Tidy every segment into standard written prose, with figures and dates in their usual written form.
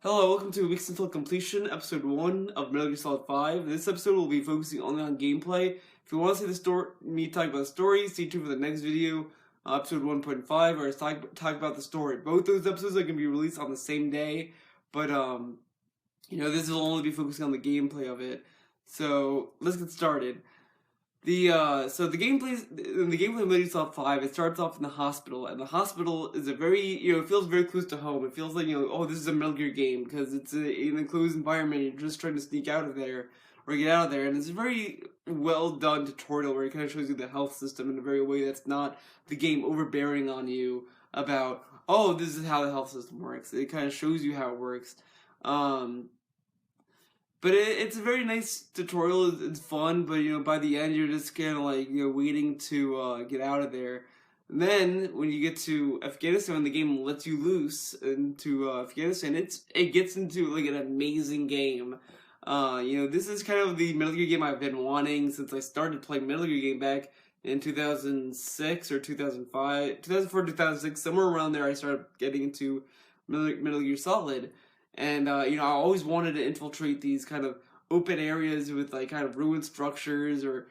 Hello, welcome to Weeks Until Completion, Episode 1 of Metal Gear Solid 5. This episode will be focusing only on gameplay. If you want to see the story, me talk about the story, stay tuned for the next video, Episode 1.5, where I talk about the story. Both those episodes are going to be released on the same day, but, this will only be focusing on the gameplay of it. So, let's get started. The gameplay of Metal Gear Solid 5, it starts off in the hospital, and the hospital is a very, it feels very close to home. It feels like, oh, this is a Metal Gear game, because it's an enclosed environment, you're just trying to sneak out of there, or get out of there, and it's a very well done tutorial where it kind of shows you the health system in a very way that's not the game overbearing on you about, oh, this is how the health system works. It kind of shows you how it works. But it's a very nice tutorial. It's fun, but by the end you're just kind of like waiting to get out of there. And then when you get to Afghanistan, the game lets you loose into Afghanistan. It gets into like an amazing game. This is kind of the Metal Gear game I've been wanting since I started playing Metal Gear game back in 2006 or 2005, 2004, 2006, somewhere around there. I started getting into Metal Gear Solid. And, I always wanted to infiltrate these kind of open areas with, like, kind of ruined structures or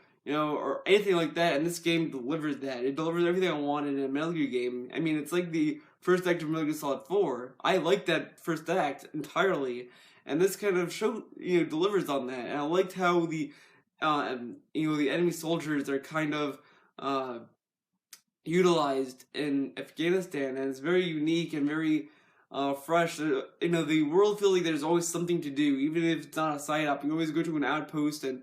anything like that. And this game delivers that. It delivers everything I wanted in a Metal Gear game. I mean, it's like the first act of Metal Gear Solid 4. I like that first act entirely. And this kind of delivers on that. And I liked how the enemy soldiers are kind of, utilized in Afghanistan. And it's very unique and very fresh. The world feels like there's always something to do, even if it's not a side op. You always go to an outpost and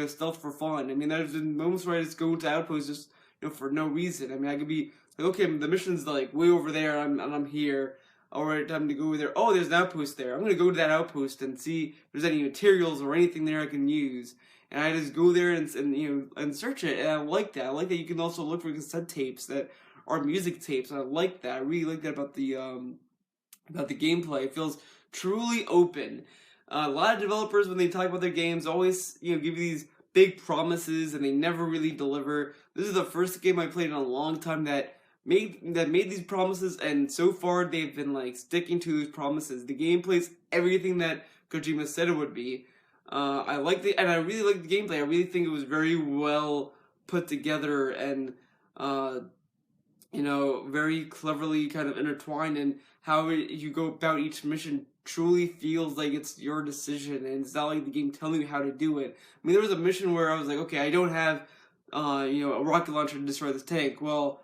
stealth for fun. I mean, there's been moments where I just go to outposts just for no reason. I mean, I could be like, okay, the mission's like way over there, and I'm here. Alright, time to go over there. Oh, there's an outpost there. I'm gonna go to that outpost and see if there's any materials or anything there I can use. And I just go there and search it. And I like that. I like that you can also look for cassette tapes that are music tapes. And I like that. I really like that about the gameplay. It feels truly open. A lot of developers, when they talk about their games, always give you these big promises, and they never really deliver. This is the first game I played in a long time that made these promises, and so far they've been like sticking to those promises. The gameplay's everything that Kojima said it would be. I really like the gameplay. I really think it was very well put together and very cleverly kind of intertwined, and how you go about each mission truly feels like it's your decision, and it's not like the game telling you how to do it. I mean, there was a mission where I was like, okay, I don't have, a rocket launcher to destroy this tank. Well,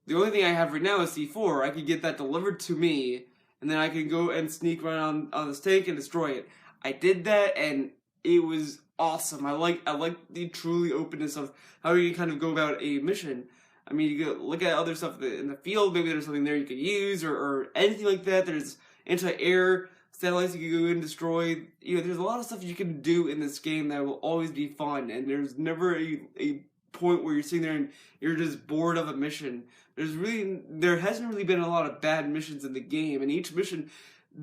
the only thing I have right now is C4. I could get that delivered to me, and then I can go and sneak right on this tank and destroy it. I did that, and it was awesome. I like the truly openness of how you kind of go about a mission. I mean, you could look at other stuff in the field. Maybe there's something there you could use, or anything like that. There's anti-air satellites you can go and destroy. There's a lot of stuff you can do in this game that will always be fun. And there's never a point where you're sitting there and you're just bored of a mission. There hasn't really been a lot of bad missions in the game, and each mission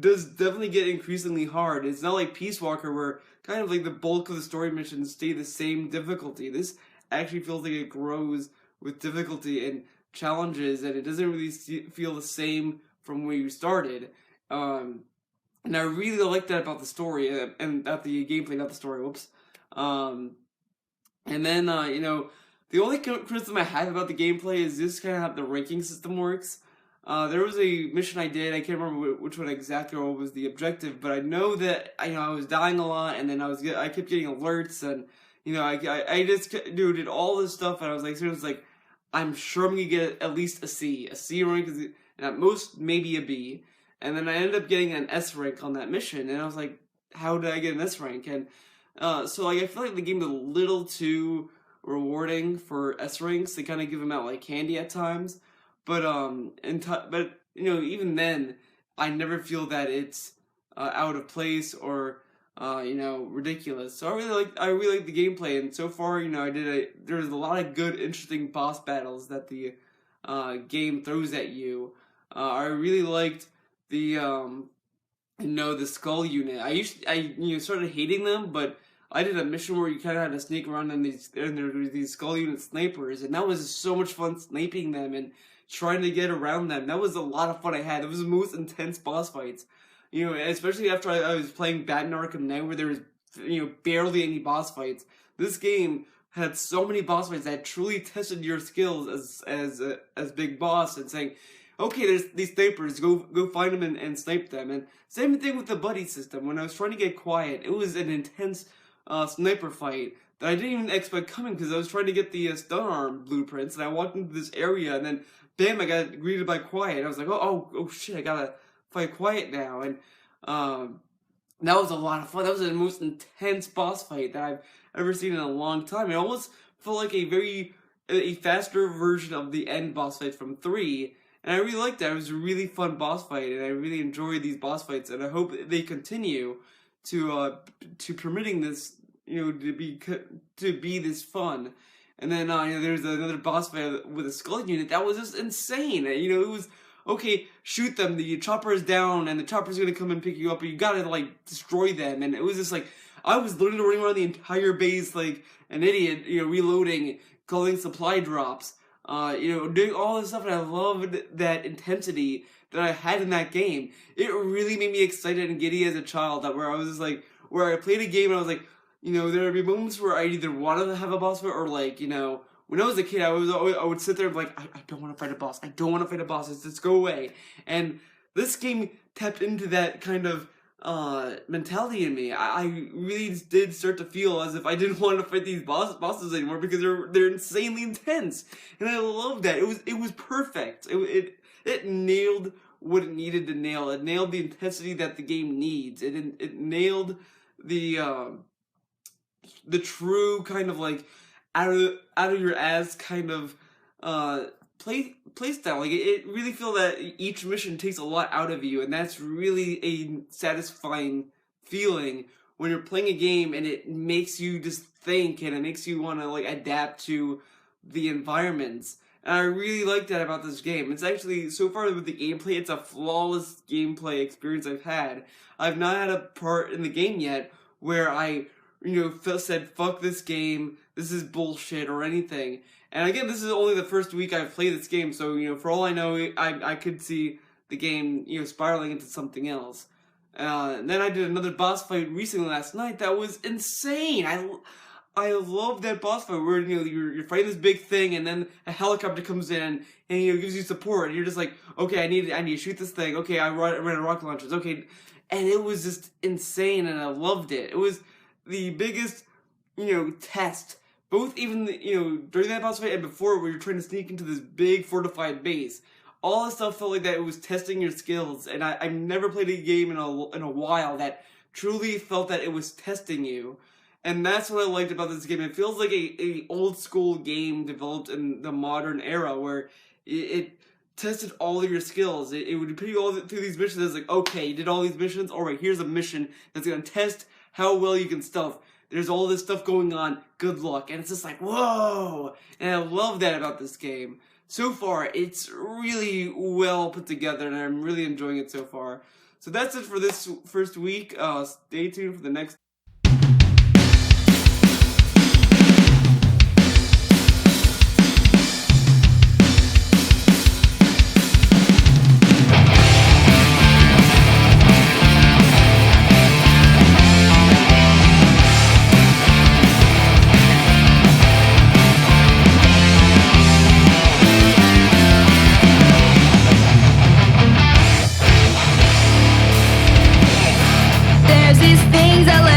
does definitely get increasingly hard. It's not like Peace Walker, where kind of like the bulk of the story missions stay the same difficulty. This actually feels like it grows with difficulty and challenges, and it doesn't really feel the same from where you started. And I really like that about the story, and about the gameplay, not the story, whoops. And then, the only criticism I have about the gameplay is just kind of how the ranking system works. There was a mission I did, I can't remember which one exactly or what was the objective, but I know that, I was dying a lot, and then I kept getting alerts, and I just did all this stuff, and I was like, seriously, I'm sure I'm gonna get at least a C. A C rank is, and at most, maybe a B. And then I ended up getting an S rank on that mission, and I was like, how did I get an S rank? And so I feel like the game is a little too rewarding for S ranks. They kind of give them out like candy at times, but even then, I never feel that it's out of place or ridiculous. So I really like the gameplay, and so far, there's a lot of good, interesting boss battles that the game throws at you. I really liked the the skull unit. I started hating them, but I did a mission where you kind of had to sneak around and there were these skull unit snipers, and that was so much fun sniping them and trying to get around them. That was a lot of fun I had. It was the most intense boss fights. You know, especially after I was playing Batman Arkham Knight, where there was, you know, barely any boss fights. This game had so many boss fights that truly tested your skills as Big Boss, and saying, okay, there's these snipers, go find them and snipe them. And same thing with the buddy system. When I was trying to get quiet, it was an intense sniper fight that I didn't even expect coming, because I was trying to get the stun arm blueprints, and I walked into this area, and then bam, I got greeted by quiet. I was like, oh shit, I gotta fight quiet now. And that was a lot of fun. That was the most intense boss fight that I've ever seen in a long time. It almost felt like a faster version of the end boss fight from 3. And I really liked that. It was a really fun boss fight, and I really enjoy these boss fights, and I hope they continue to permitting this, you know, to be this fun. And then you know, there's another boss fight with a skull unit that was just insane. You know, it was, okay, shoot them, the chopper is down, and the chopper's gonna come and pick you up, but you gotta, like, destroy them. And it was just like, I was literally running around the entire base like an idiot, you know, reloading, calling supply drops, you know, doing all this stuff, and I loved that intensity that I had in that game. It really made me excited and giddy as a child, that where I was just like, where I played a game and I was like, you know, there would be moments where I either wanted to have a boss fight, or like, you know, when I was a kid, I would sit there and be like, I don't want to fight a boss. I don't want to fight a boss. Just go away. And this game tapped into that kind of mentality in me. I really did start to feel as if I didn't want to fight these bosses anymore, because they're insanely intense, and I love that. It was perfect. It nailed what it needed to nail. It nailed the intensity that the game needs. It nailed the true kind of like out of your ass kind of play style. Like, it really feel that each mission takes a lot out of you, and that's really a satisfying feeling when you're playing a game and it makes you just think, and it makes you want to like adapt to the environments. And I really like that about this game. It's actually, so far with the gameplay, it's a flawless gameplay experience I've had. I've not had a part in the game yet where I, you know, said, fuck this game, this is bullshit, or anything. And again, this is only the first week I've played this game, so, you know, for all I know, I could see the game, you know, spiraling into something else. And then I did another boss fight recently last night that was insane. I love that boss fight where, you know, you're fighting this big thing, and then a helicopter comes in and, you know, gives you support, and you're just like, okay, I need to shoot this thing. Okay, I ran rocket launchers. Okay, and it was just insane, and I loved it. It was the biggest, you know, test. Both even, you know, during that boss fight and before, where you're trying to sneak into this big fortified base. All this stuff felt like that it was testing your skills, and I've never played a game in a while that truly felt that it was testing you. And that's what I liked about this game. It feels like a old school game developed in the modern era, where it tested all of your skills. It would put you all through these missions. It's like, okay, you did all these missions. All right, here's a mission that's gonna test how well you can stealth. There's all this stuff going on. Good luck. And it's just like, whoa! And I love that about this game. So far, it's really well put together, and I'm really enjoying it so far. So that's it for this first week. Stay tuned for the next. There's these things I